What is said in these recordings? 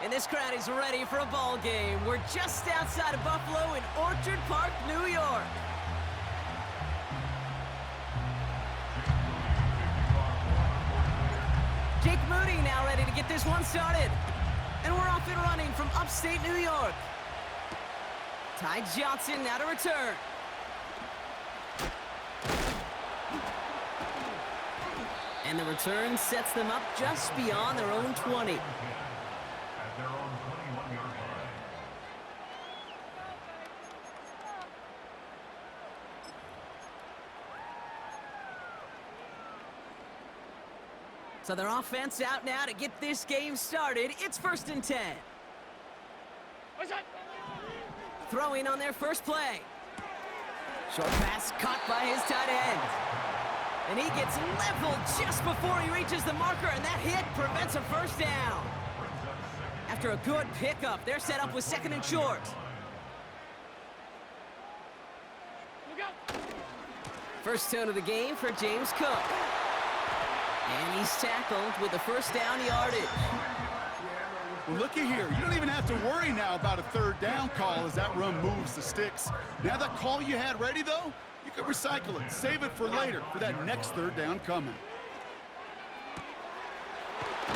And this crowd is ready for a ball game. We're just outside of Buffalo in Orchard Park, New York. Jake Moody now ready to get this one started. And we're off and running from upstate New York. Ty Johnson now to return. And the return sets them up just beyond their own 20. So their offense out now to get this game started. It's 1st and 10. Throwing on their first play. Short pass caught by his tight end. And he gets leveled just before he reaches the marker, and that hit prevents a first down. After a good pickup, they're set up with 2nd and short. First tone of the game for James Cook. And he's tackled with the first down yardage. Well, looky here. You don't even have to worry now about a 3rd down call as that run moves the sticks. Now that call you had ready, though, you can recycle it. Save it for later for that next 3rd down coming.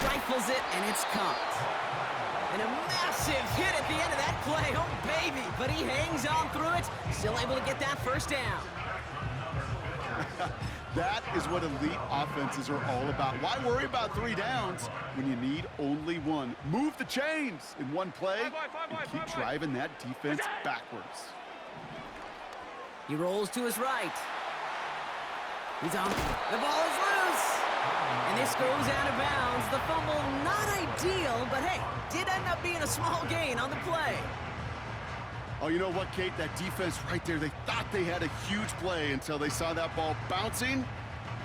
Rifles it, and it's caught. And a massive hit at the end of that play. Oh, baby. But he hangs on through it. Still able to get that first down. That is what elite offenses are all about. Why worry about 3 downs when you need only 1? Move the chains in one play and keep driving that defense backwards. He rolls to his right. He's on. The ball is loose. And this goes out of bounds. The fumble, not ideal, but hey, did end up being a small gain on the play. Oh, you know what, Kate? That defense right there, they thought they had a huge play until they saw that ball bouncing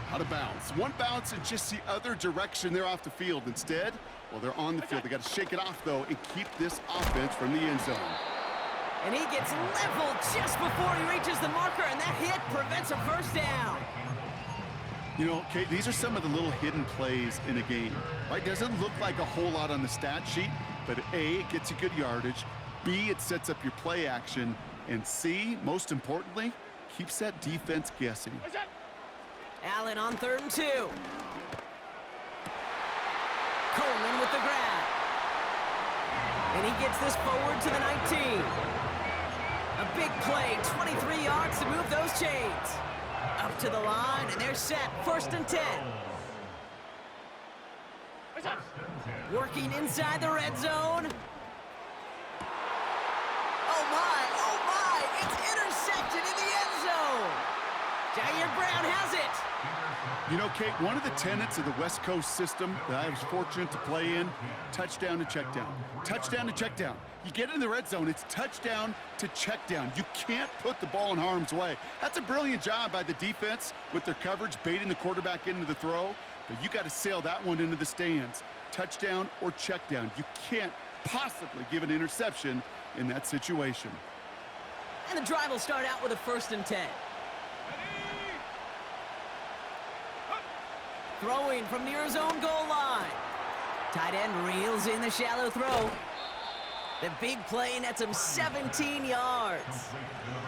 out of bounds. One bounce in just the other direction. They're off the field. Instead, well, they're on the field. They got to shake it off, though, and keep this offense from the end zone. And he gets leveled just before he reaches the marker, and that hit prevents a first down. You know, Kate, these are some of the little hidden plays in a game, right? Doesn't look like a whole lot on the stat sheet, but A, it gets you good yardage. B, it sets up your play action. And C, most importantly, keeps that defense guessing. Allen on 3rd and 2. Coleman with the grab. And he gets this forward to the 19. A big play, 23 yards to move those chains. Up to the line, and they're set. 1st and 10. Working inside the red zone. Oh my, it's intercepted in the end zone. Jair Brown has it. You know, Kate, one of the tenets of the West Coast system that I was fortunate to play in, touchdown to check down. Touchdown to check down. You get in the red zone, it's touchdown to check down. You can't put the ball in harm's way. That's a brilliant job by the defense with their coverage, baiting the quarterback into the throw. But you got to sail that one into the stands. Touchdown or check down. You can't possibly give an interception in that situation. And the drive will start out with a 1st and 10. Throwing from near his own goal line. Tight end reels in the shallow throw. The big play nets him 17 yards.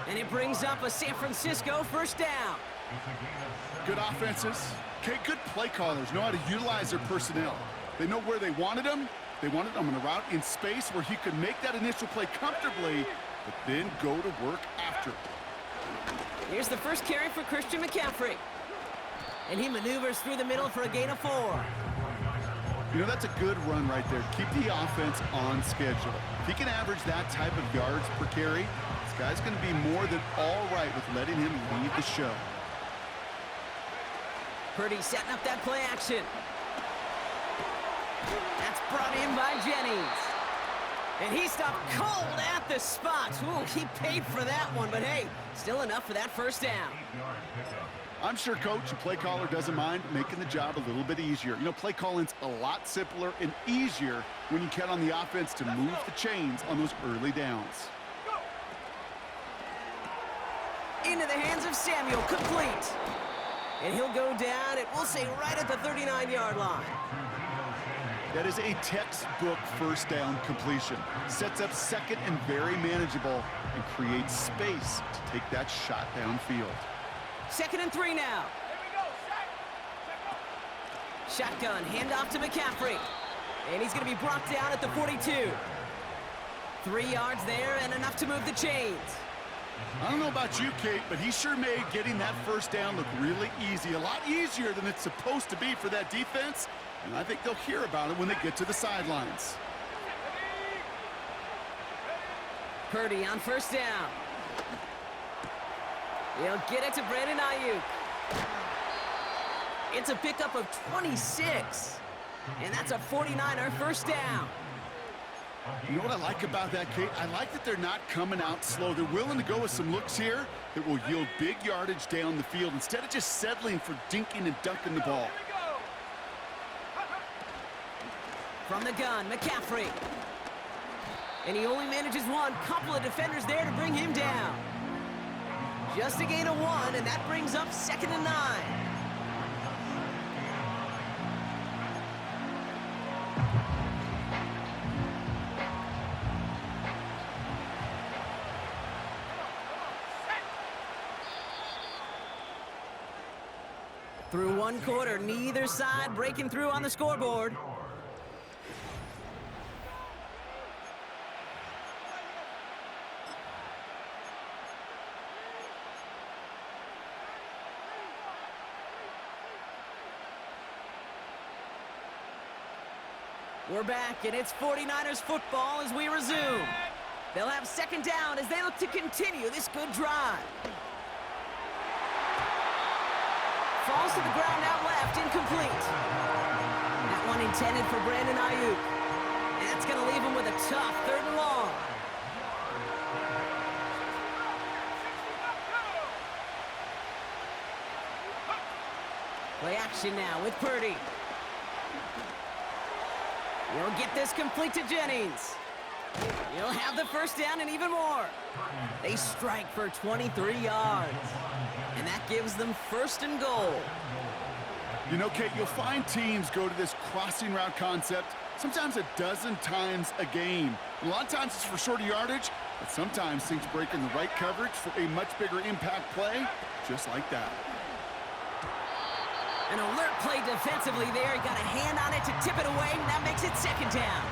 And it brings up a San Francisco first down. Good offenses. Okay, good play callers know how to utilize their personnel. They know where they wanted them. They wanted him on a route in space where he could make that initial play comfortably, but then go to work after. Here's the first carry for Christian McCaffrey. And he maneuvers through the middle for a gain of 4. You know, that's a good run right there. Keep the offense on schedule. If he can average that type of yards per carry, this guy's going to be more than all right with letting him lead the show. Purdy setting up that play action. That's brought in by Jennings. And he stopped cold at the spot. Ooh, he paid for that one, but hey, still enough for that first down. I'm sure Coach, a play caller, doesn't mind making the job a little bit easier. You know, play calling's a lot simpler and easier when you count on the offense to move the chains on those early downs. Into the hands of Samuel, complete. And he'll go down, and we'll say right at the 39-yard line. That is a textbook first down completion. Sets up second and very manageable and creates space to take that shot downfield. 2nd and 3 now. Shotgun, handoff to McCaffrey. And he's going to be brought down at the 42. 3 yards there and enough to move the chains. I don't know about you, Kate, but he sure made getting that first down look really easy. A lot easier than it's supposed to be for that defense. And I think they'll hear about it when they get to the sidelines. Purdy on first down. He'll get it to Brandon Ayuk. It's a pickup of 26. And that's a 49er first down. You know what I like about that, Kate? I like that they're not coming out slow. They're willing to go with some looks here that will yield big yardage down the field instead of just settling for dinking and dunking the ball. From the gun, McCaffrey. And he only manages one. Couple of defenders there to bring him down. Just a gain of 1, and that brings up 2nd and 9. Through 1 quarter, neither side breaking through on the scoreboard. We're back, and it's 49ers football as we resume. They'll have 2nd down as they look to continue this good drive. Falls to the ground out left, incomplete. That one intended for Brandon Ayuk. And that's going to leave him with a tough 3rd and long. Play action now with Purdy. He'll get this complete to Jennings. He'll have the first down and even more. They strike for 23 yards. And that gives them 1st and goal. You know, Kate, you'll find teams go to this crossing route concept sometimes a dozen times a game. A lot of times it's for shorter yardage, but sometimes things break in the right coverage for a much bigger impact play, just like that. An alert play defensively there. He got a hand on it to tip it away, and that makes it 2nd down.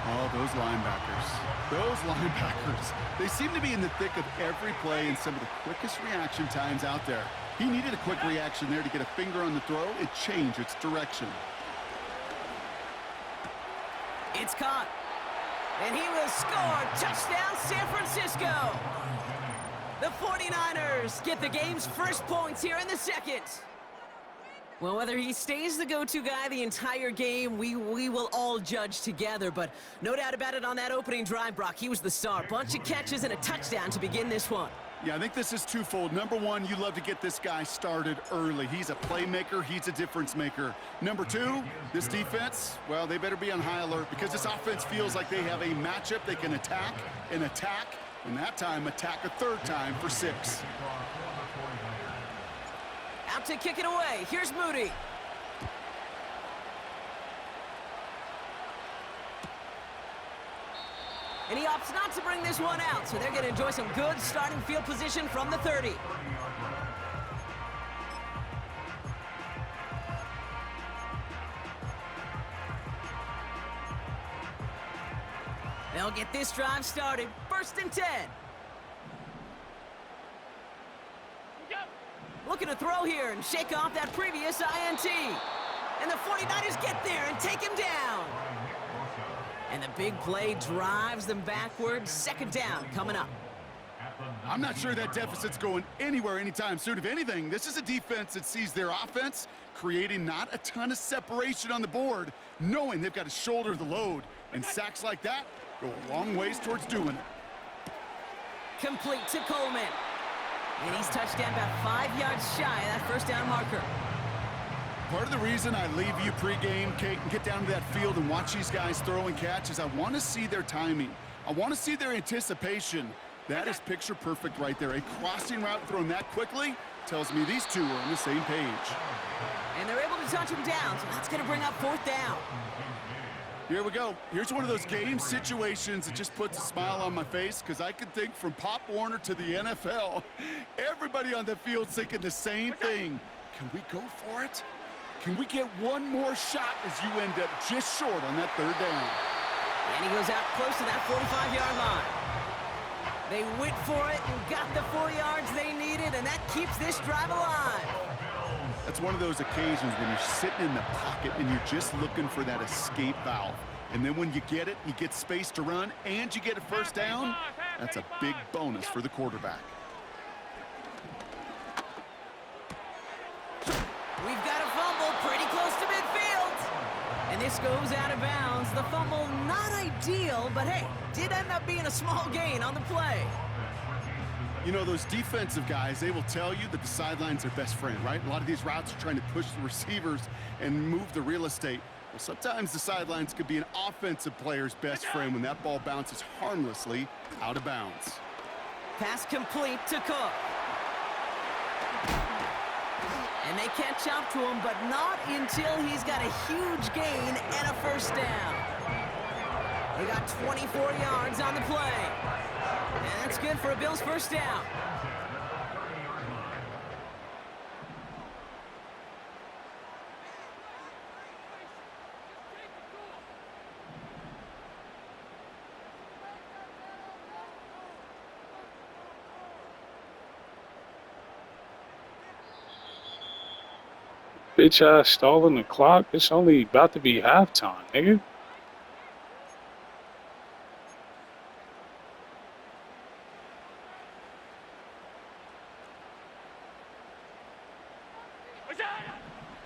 Oh, those linebackers. Those linebackers. They seem to be in the thick of every play and some of the quickest reaction times out there. He needed a quick reaction there to get a finger on the throw and change its direction. It's caught. And he will score. Touchdown, San Francisco. The 49ers get the game's first points here in the 2nd. Well, whether he stays the go-to guy the entire game, we will all judge together. But no doubt about it on that opening drive, Brock, he was the star. Bunch of catches and a touchdown to begin this one. Yeah, I think this is twofold. Number one, you love to get this guy started early. He's a playmaker. He's a difference maker. Number two, this defense, well, they better be on high alert because this offense feels like they have a matchup they can attack, and that time attack a 3rd time for 6. Out to kick it away. Here's Moody. And he opts not to bring this one out, so they're going to enjoy some good starting field position from the 30. They'll get this drive started. 1st and 10. Looking to throw here and shake off that previous INT. And the 49ers get there and take him down. And the big play drives them backwards. 2nd down coming up. I'm not sure that deficit's going anywhere anytime soon. If anything, this is a defense that sees their offense creating not a ton of separation on the board, knowing they've got to shoulder the load. And sacks like that go a long ways towards doing it. Complete to Coleman. And he's touched down about 5 yards shy of that first down marker. Part of the reason I leave you pregame, Kate, and get down to that field and watch these guys throw and catch is I want to see their timing. I want to see their anticipation. That is picture perfect right there. A crossing route thrown that quickly tells me these two are on the same page. And they're able to touch him down, so that's going to bring up 4th down. Here we go. Here's one of those game situations that just puts a smile on my face because I can think from Pop Warner to the NFL, everybody on the field's thinking the same thing. Can we go for it? Can we get one more shot as you end up just short on that 3rd down? And he goes out close to that 45-yard line. They went for it and got the 4 yards they needed, and that keeps this drive alive. That's one of those occasions when you're sitting in the pocket and you're just looking for that escape valve. And then when you get it, you get space to run, and you get a 1st down, that's a big bonus for the quarterback. We've got a fumble pretty close to midfield. And this goes out of bounds. The fumble not ideal, but hey, did end up being a small gain on the play. You know, those defensive guys, they will tell you that the sideline's their best friend, right? A lot of these routes are trying to push the receivers and move the real estate. Well, sometimes the sidelines could be an offensive player's best friend when that ball bounces harmlessly out of bounds. Pass complete to Cook. And they catch up to him, but not until he's got a huge gain and a 1st down. They got 24 yards on the play. And that's good for a Bills 1st down. Bitch ass stalling the clock. It's only about to be halftime, nigga.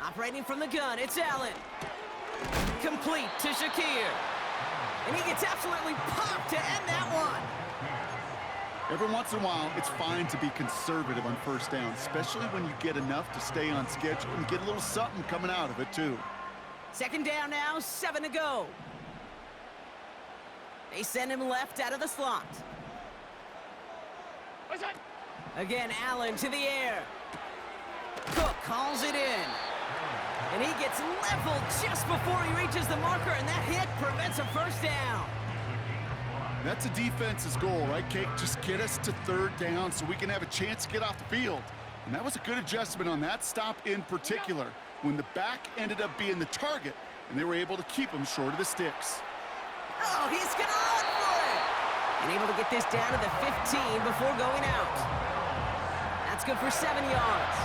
Operating from the gun, it's Allen. Complete to Shakir. And he gets absolutely popped to end that one. Every once in a while, it's fine to be conservative on 1st down, especially when you get enough to stay on schedule and get a little something coming out of it, too. 2nd down now, 7 to go. They send him left out of the slot. Again, Allen to the air. Cook calls it in. And he gets leveled just before he reaches the marker, and that hit prevents a 1st down. That's a defense's goal, right, Kate? Just get us to 3rd down so we can have a chance to get off the field. And that was a good adjustment on that stop in particular, when the back ended up being the target, and they were able to keep him short of the sticks. Oh, he's going to run for it! And able to get this down to the 15 before going out. That's good for 7 yards.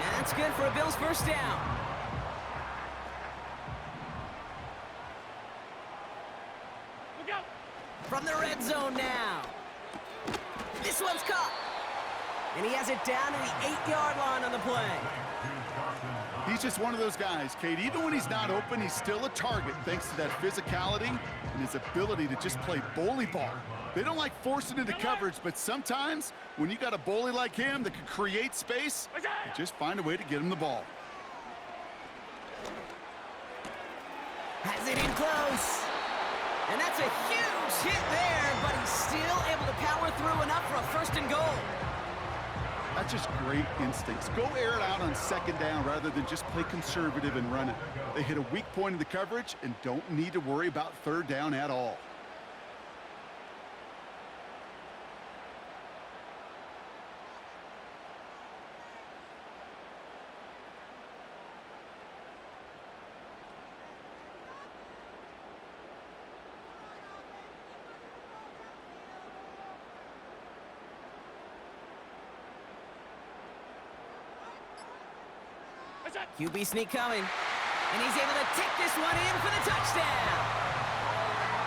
And that's good for a Bills 1st down. From the red zone now. This one's caught. And he has it down to the 8-yard line on the play. He's just one of those guys, Kate. Even when he's not open, he's still a target thanks to that physicality and his ability to just play bully ball. They don't like forcing into coverage, but sometimes when you got a bully like him that can create space, you just find a way to get him the ball. Has it in close. And that's a huge hit there, but he's still able to power through enough for a 1st and goal. That's just great instincts. Go air it out on 2nd down rather than just play conservative and run it. They hit a weak point in the coverage and don't need to worry about 3rd down at all. QB sneak coming. And he's able to take this one in for the touchdown.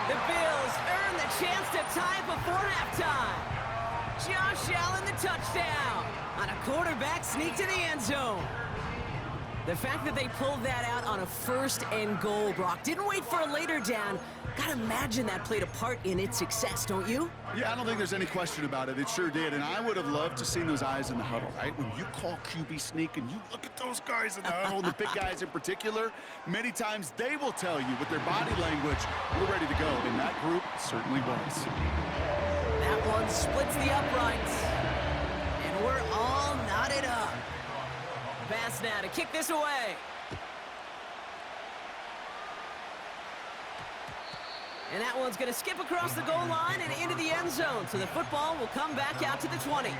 The Bills earn the chance to tie before halftime. Josh Allen the touchdown on a quarterback sneak to the end zone. The fact that they pulled that out on a 1st and goal, Brock, didn't wait for a later down. Gotta imagine that played a part in its success, don't you? Yeah, I don't think there's any question about it. It sure did, and I would have loved to see those eyes in the huddle, right? When you call QB sneak and you look at those guys in the huddle, the big guys in particular, many times they will tell you with their body language, we're ready to go, and that group certainly was. That one splits the uprights, and we're all knotted up. pass now to kick this away. And that one's going to skip across the goal line and into the end zone. So the football will come back out to the 20.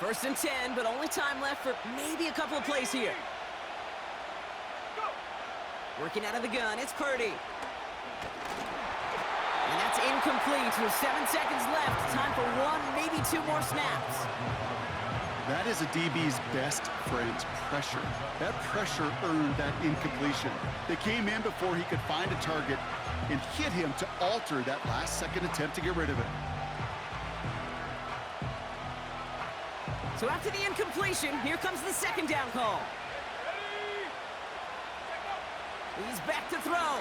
First and 10, but only time left for maybe a couple of plays here. Working out of the gun, it's Purdy. And that's incomplete with 7 seconds left. Time for one, maybe two more snaps. That is a DB's best friend, pressure. That pressure earned that incompletion. They came in before he could find a target and hit him to alter that last-second attempt to get rid of it. So after the incompletion, here comes the second down call. He's back to throw.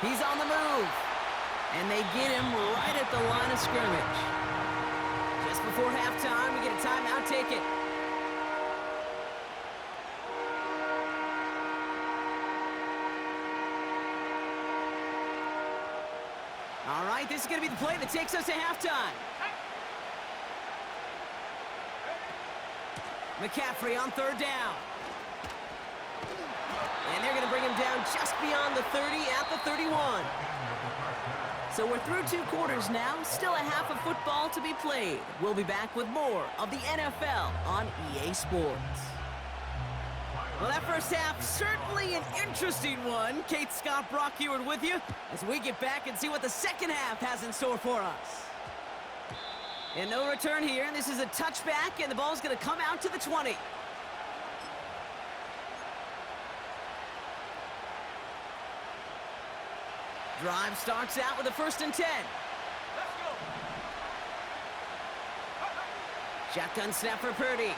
He's on the move. And they get him right at the line of scrimmage. Just before halftime, we get a timeout. Take it. All right, this is going to be the play that takes us to halftime. McCaffrey on third down. And they're going to bring him down just beyond the 30 at the 31. So we're through 2 quarters now. Still a half of football to be played. We'll be back with more of the NFL on EA Sports. Well, that first half, certainly an interesting one. Kate, Scott, Brock Ewart with you as we get back and see what the second half has in store for us. And no return here. This is a touchback, and the ball's going to come out to the 20. Drive starts out with a first and 10. Let's go. Shotgun snap for Purdy.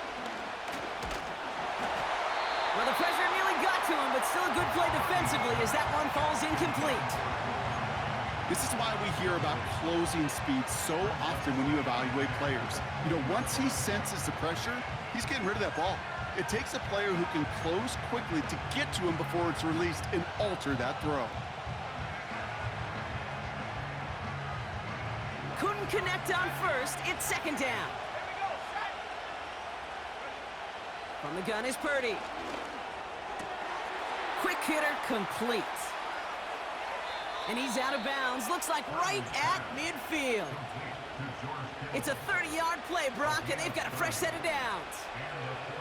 Well, the pressure nearly got to him, but still a good play defensively as that one falls incomplete. This is why we hear about closing speed so often when you evaluate players. You know, once he senses the pressure, he's getting rid of that ball. It takes a player who can close quickly to get to him before it's released and alter that throw. Couldn't connect on first. It's second down. From the gun is Purdy. Quick hitter complete. And he's out of bounds. Looks like right at midfield. It's a 30-yard play, Brock, and they've got a fresh set of downs.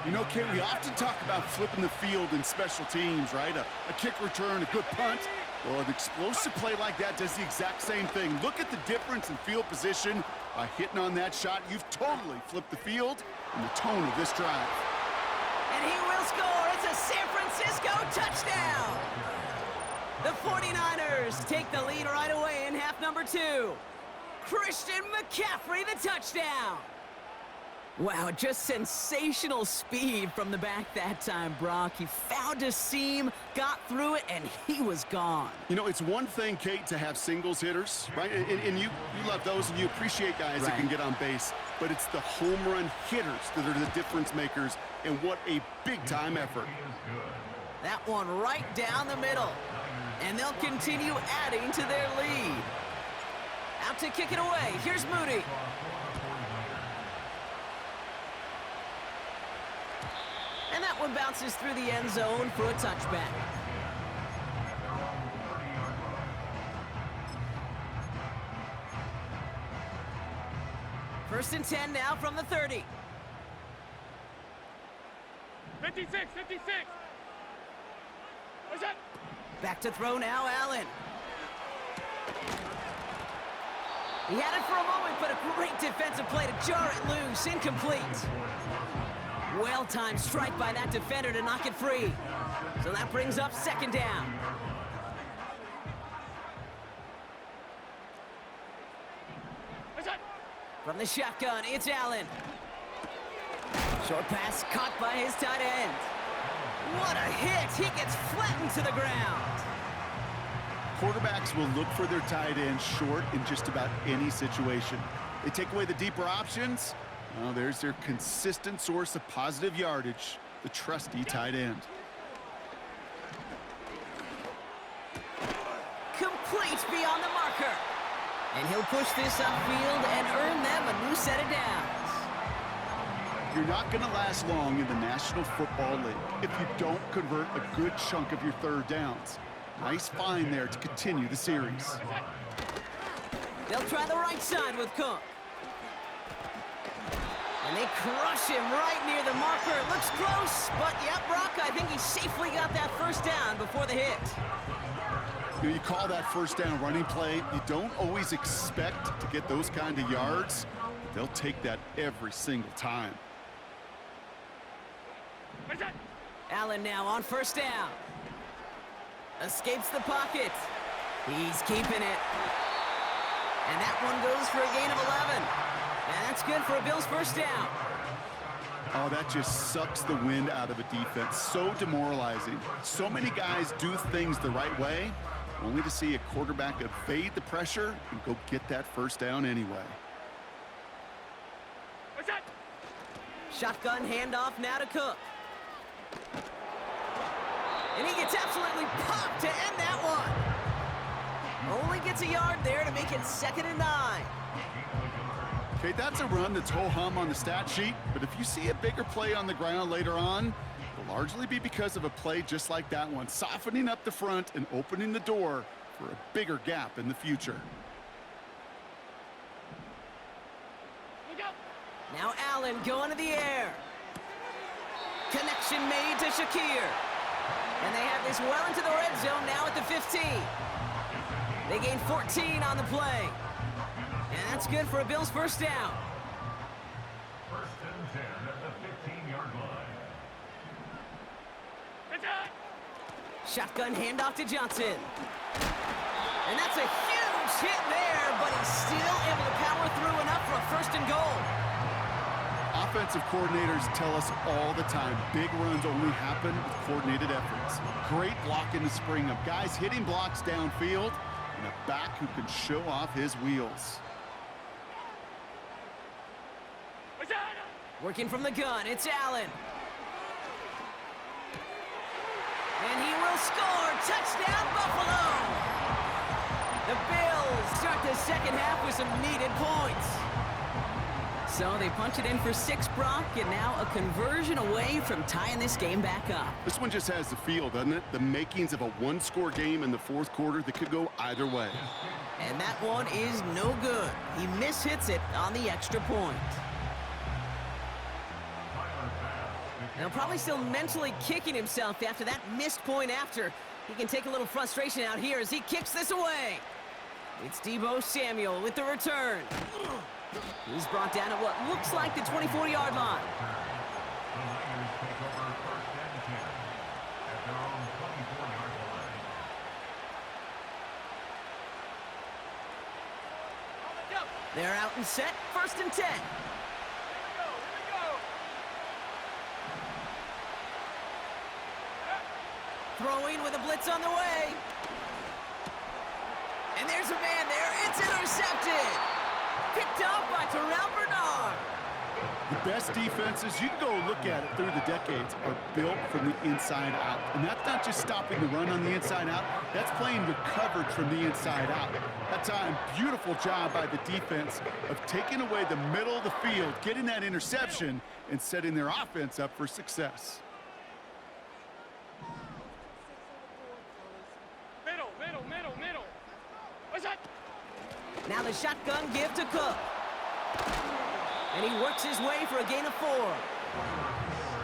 You know, Kate, we often talk about flipping the field in special teams, right? A kick return, a good punt. Well, an explosive play like that does the exact same thing. Look at the difference in field position. By hitting on that shot, you've totally flipped the field and the tone of this drive. And he will score. It's a San Francisco touchdown. The 49ers take the lead right away in half number 2. Christian McCaffrey, the touchdown. Wow, just sensational speed from the back that time, Brock. He found a seam, got through it, and he was gone. You know, it's one thing, Kate, to have singles hitters, right? And you love those, and you appreciate guys that can get on base. But it's the home run hitters that are the difference makers, and what a big-time effort. That one right down the middle. And they'll continue adding to their lead. Out to kick it away. Here's Moody. And that one bounces through the end zone for a touchback. First and 10 now from the 30. 56, 56. What's that? Back to throw now, Allen. He had it for a moment, but a great defensive play to jar it loose. Incomplete. Well-timed strike by that defender to knock it free. So that brings up second down. From the shotgun, it's Allen. Short pass caught by his tight end. What a hit! He gets flattened to the ground. Quarterbacks will look for their tight end short in just about any situation. They take away the deeper options. Well, there's their consistent source of positive yardage. the trusty tight end. Complete beyond the marker. And he'll push this upfield and earn them a new set of downs. You're not going to last long in the National Football League if you don't convert a good chunk of your third downs. Nice find there to continue the series. They'll try the right side with Cook. And they crush him right near the marker. It looks close, but yeah, Brock, I think he safely got that first down before the hit. You call that first down running play. You don't always expect to get those kind of yards. But they'll take that every single time. Allen now on first down. Escapes the pocket. He's keeping it. And that one goes for a gain of 11. And that's good for a Bills first down. Oh, that just sucks the wind out of a defense. So demoralizing. So many guys do things the right way, only to see a quarterback evade the pressure and go get that first down anyway. Shotgun handoff now to Cook. And he gets absolutely popped to end that one. Only gets a yard there to make it 2nd and 9. Okay, that's a run that's ho-hum on the stat sheet, but if you see a bigger play on the ground later on, it'll largely be because of a play just like that one, softening up the front and opening the door for a bigger gap in the future. Now Allen going to the air. Connection made to Shakir. And they have this well into the red zone now at the 15. They gain 14 on the play. And that's good for a Bills first down. First and 10 at the 15-yard line. Shotgun handoff to Johnson. And that's a huge hit there, but he's still able to power through enough for a first and goal. Offensive coordinators tell us all the time, big runs only happen with coordinated efforts. Great block in the spring of guys hitting blocks downfield and a back who can show off his wheels. Working from the gun, it's Allen. And he will score. Touchdown, Buffalo! The Bills start the second half with some needed points. So they punch it in for 6, Brock, and now a conversion away from tying this game back up. This one just has the feel, doesn't it? The makings of a one-score game in the fourth quarter that could go either way. And that one is no good. He mishits it on the extra point. Now probably still mentally kicking himself after that missed point after. He can take a little frustration out here as he kicks this away. It's Deebo Samuel with the return. He's brought down at what looks like the 24-yard line. The Niners take over first and 10 at their own 24-yard line. They're out and set, first and 10. Throwing with a blitz on the way. And there's a man there. It's intercepted. Picked off by Terrell Bernard. The best defenses, you can go look at it through the decades, are built from the inside out. And that's not just stopping the run on the inside out. That's playing your coverage from the inside out. That time, beautiful job by the defense of taking away the middle of the field, getting that interception, and setting their offense up for success. Middle. What's that? Now the shotgun give to Cook. And he works his way for a gain of 4.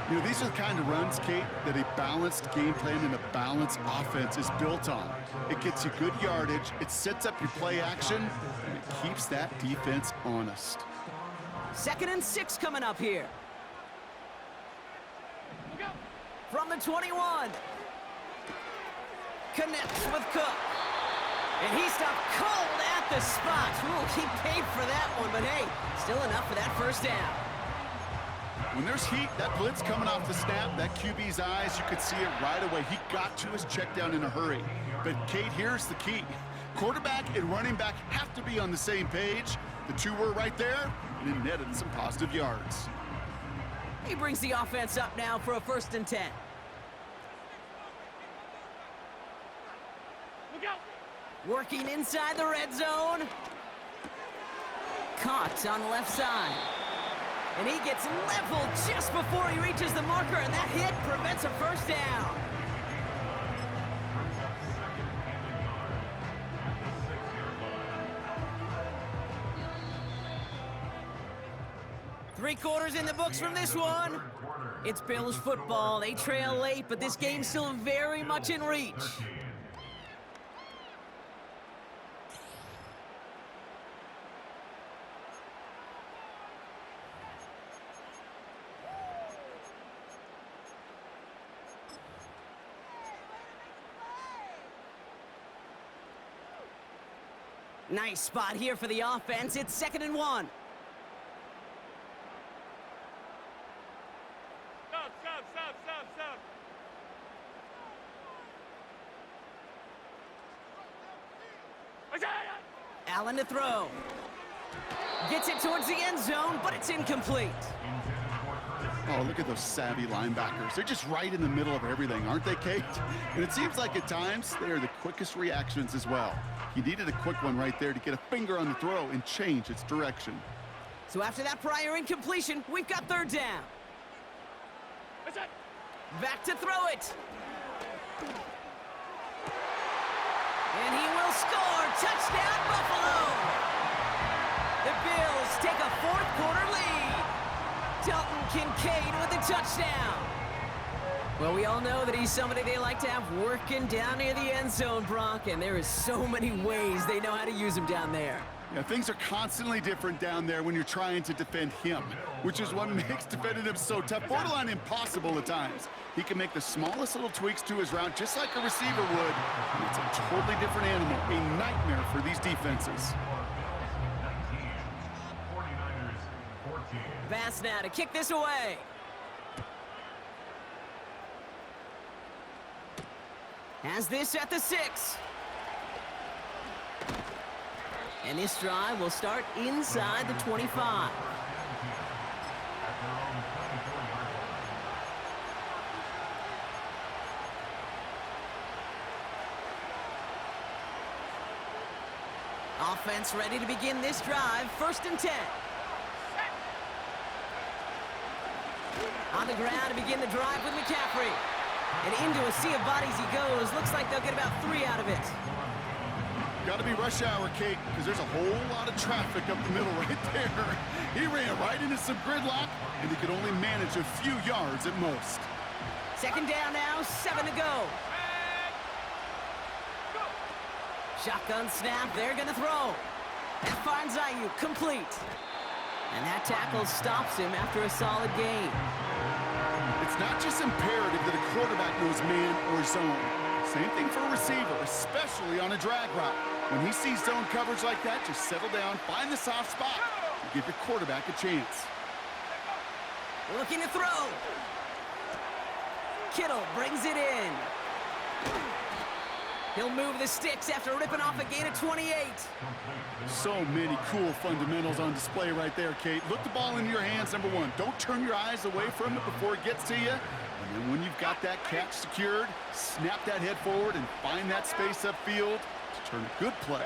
You know, these are the kind of runs, Kate, that a balanced game plan and a balanced offense is built on. It gets you good yardage, it sets up your play action, and it keeps that defense honest. 2nd and 6 coming up here. From the 21. Connects with Cook. And he stopped cold at the spot. Ooh, he paid for that one, but hey, still enough for that first down. When there's heat, that blitz coming off the snap, that QB's eyes, you could see it right away. He got to his check down in a hurry. But, Kate, here's the key. Quarterback and running back have to be on the same page. The two were right there, and it netted some positive yards. He brings the offense up now for a 1st and 10. Look out! Working inside the red zone. Caught on the left side. And he gets leveled just before he reaches the marker, and that hit prevents a 1st down. Three quarters in the books from this one. It's Bills football. They trail late, but this game's still very much in reach. Nice spot here for the offense. It's 2nd and 1. Stop. Allen to throw. Gets it towards the end zone, but it's incomplete. Oh, look at those savvy linebackers. They're just right in the middle of everything, aren't they, Kate? And it seems like at times they are the quickest reactions as well. He needed a quick one right there to get a finger on the throw and change its direction. So after that prior incompletion, we've got 3rd down. Back to throw it. And he will score. Touchdown, Buffalo. The Bills take a 4th quarter lead. Dalton Kincaid with the touchdown. Well, we all know that he's somebody they like to have working down near the end zone, Brock, and there is so many ways they know how to use him down there. Yeah, things are constantly different down there when you're trying to defend him, which is what makes defending him so tough, borderline impossible at times. He can make the smallest little tweaks to his route just like a receiver would, and it's a totally different animal, a nightmare for these defenses. Bass now to kick this away. Has this at the 6. And this drive will start inside the 25. Offense ready to begin this drive. 1st and 10. On the ground to begin the drive with McCaffrey. And into a sea of bodies he goes. Looks like they'll get about 3 out of it. Got to be rush hour, Kate, because there's a whole lot of traffic up the middle right there. He ran right into some gridlock, and he could only manage a few yards at most. 2nd down now, 7 to go. Shotgun snap, they're going to throw. That finds Ayuk, complete. And that tackle stops him after a solid gain. It's not just imperative that a quarterback knows man or zone. Same thing for a receiver, especially on a drag route. When he sees zone coverage like that, just settle down, find the soft spot, and give your quarterback a chance. Looking to throw. Kittle brings it in. He'll move the sticks after ripping off a gain of 28. So many cool fundamentals on display right there, Kate. Look the ball into your hands, number 1. Don't turn your eyes away from it before it gets to you. And then when you've got that catch secured, snap that head forward and find that space upfield to turn a good play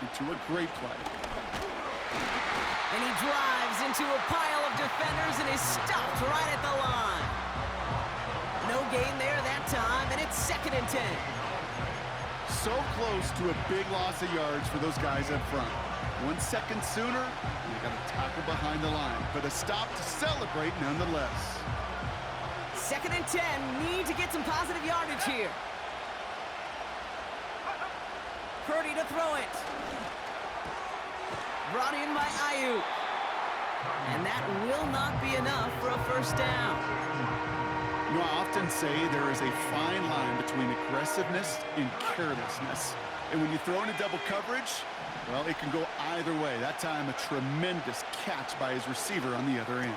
into a great play. And he drives into a pile of defenders and is stopped right at the line. No gain there that time, and it's 2nd and 10. So close to a big loss of yards for those guys up front. 1 second sooner, and they got a tackle behind the line, but a stop to celebrate nonetheless. 2nd and 10, need to get some positive yardage here. Purdy to throw it. Brought in by Ayuk. And that will not be enough for a 1st down. You know, I often say there is a fine line between aggressiveness and carelessness. And when you throw into double coverage, well, it can go either way. That time, a tremendous catch by his receiver on the other end.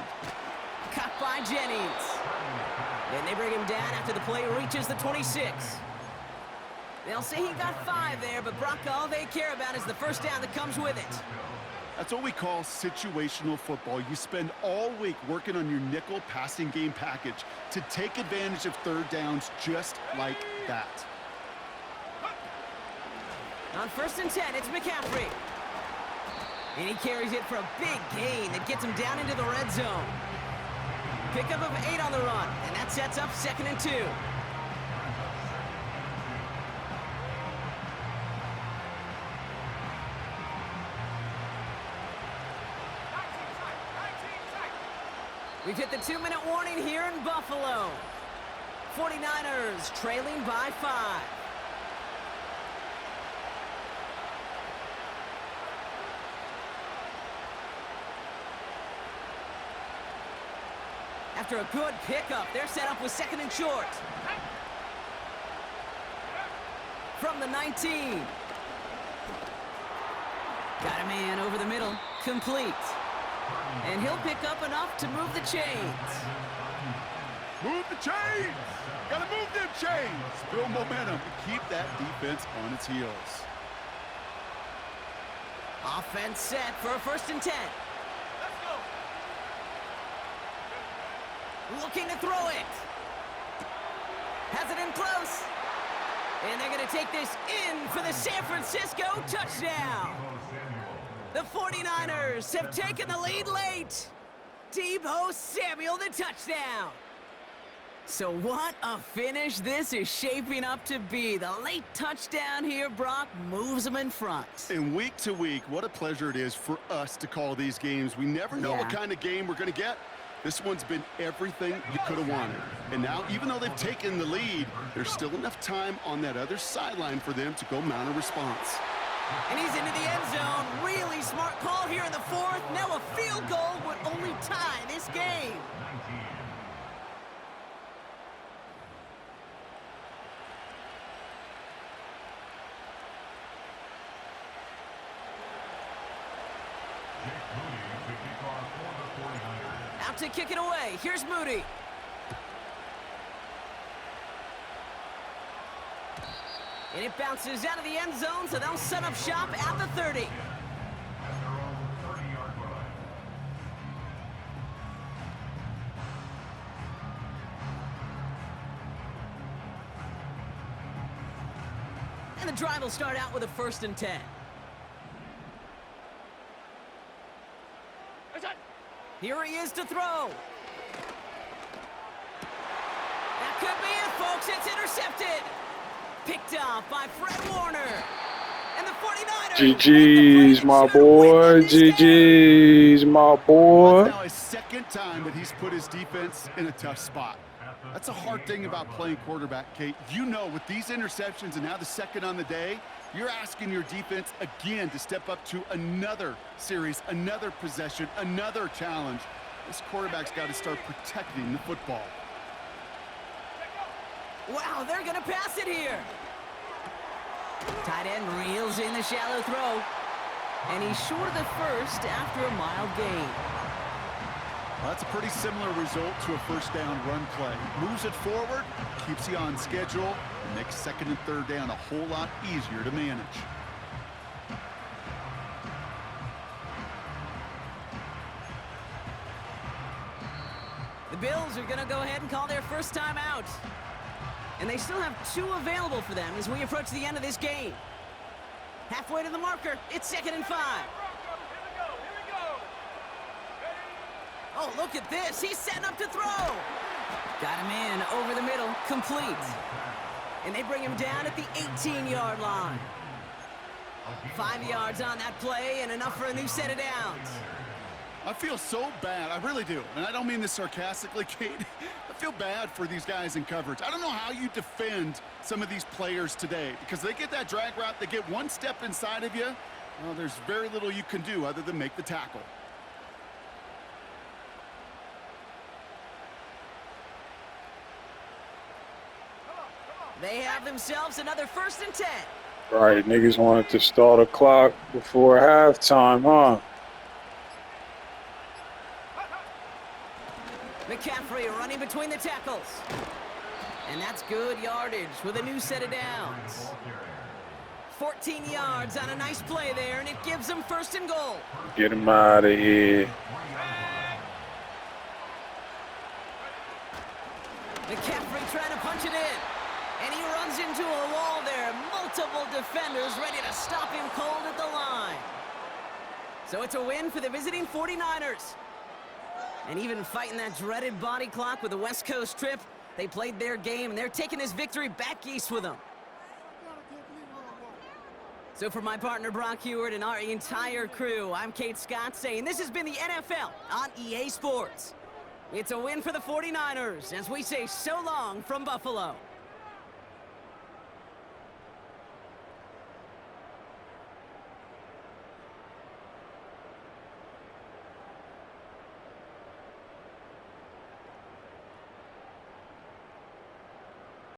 Caught by Jennings. And they bring him down after the play reaches the 26. They'll say he got 5 there, but Brock, all they care about is the 1st down that comes with it. That's what we call situational football. You spend all week working on your nickel passing game package to take advantage of third downs just like that. On 1st and 10, it's McCaffrey. And he carries it for a big gain that gets him down into the red zone. Pickup of 8 on the run, and that sets up 2nd and 2. We've hit the 2-minute warning here in Buffalo. 49ers trailing by 5. After a good pickup, they're set up with 2nd and short. From the 19. Got a man over the middle. Complete. And he'll pick up enough to move the chains. Move the chains! Gotta move them chains! Build momentum to keep that defense on its heels. Offense set for a 1st and 10. Looking to throw it. Has it in close. And they're going to take this in for the San Francisco touchdown. The 49ers have taken the lead late. Deebo Samuel, the touchdown. So what a finish this is shaping up to be. The late touchdown here, Brock, moves them in front. And week to week, what a pleasure it is for us to call these games. We never know what kind of game we're going to get. This one's been everything you could have wanted. And now, even though they've taken the lead, there's still enough time on that other sideline for them to go mount a response. And he's into the end zone. Really smart call here in the 4th. Now a field goal would only tie this game. Out to kick it away. Here's Moody. And it bounces out of the end zone, so they'll set up shop at the 30. And the drive will start out with a 1st and 10. Here he is to throw. That could be it, folks. It's intercepted. Picked off by Fred Warner. And the 49ers. GG's, my boy. GG's, my boy. That's now his 2nd time that he's put his defense in a tough spot. That's a hard thing about playing quarterback, Kate. You know, with these interceptions and now the 2nd on the day, you're asking your defense again to step up to another series, another possession, another challenge. This quarterback's got to start protecting the football. Wow, they're going to pass it here. Tight end reels in the shallow throw. And he's short of the 1st after a mild gain. Well, that's a pretty similar result to a 1st down run play. Moves it forward, keeps you on schedule, and makes 2nd and 3rd down a whole lot easier to manage. The Bills are going to go ahead and call their 1st time out. And they still have 2 available for them as we approach the end of this game. Halfway to the marker, it's 2nd and 5. Oh, look at this. He's setting up to throw. Got him in over the middle, complete. And they bring him down at the 18-yard line. 5 yards on that play and enough for a new set of downs. I feel so bad. I really do. And I don't mean this sarcastically, Kate. I feel bad for these guys in coverage. I don't know how you defend some of these players today because they get that drag route, they get one step inside of you. Well, there's very little you can do other than make the tackle. They have themselves another 1st and 10. Right, niggas wanted to start a clock before halftime, huh? McCaffrey running between the tackles. And that's good yardage with a new set of downs. 14 yards on a nice play there, and it gives them first and goal. Get him out of here. McCaffrey trying to punch it in. And he runs into a wall there. Multiple defenders ready to stop him cold at the line. So it's a win for the visiting 49ers. And even fighting that dreaded body clock with the West Coast trip, they played their game, and they're taking this victory back east with them. So for my partner Brock Heward and our entire crew, I'm Kate Scott saying this has been the NFL on EA Sports. It's a win for the 49ers as we say so long from Buffalo.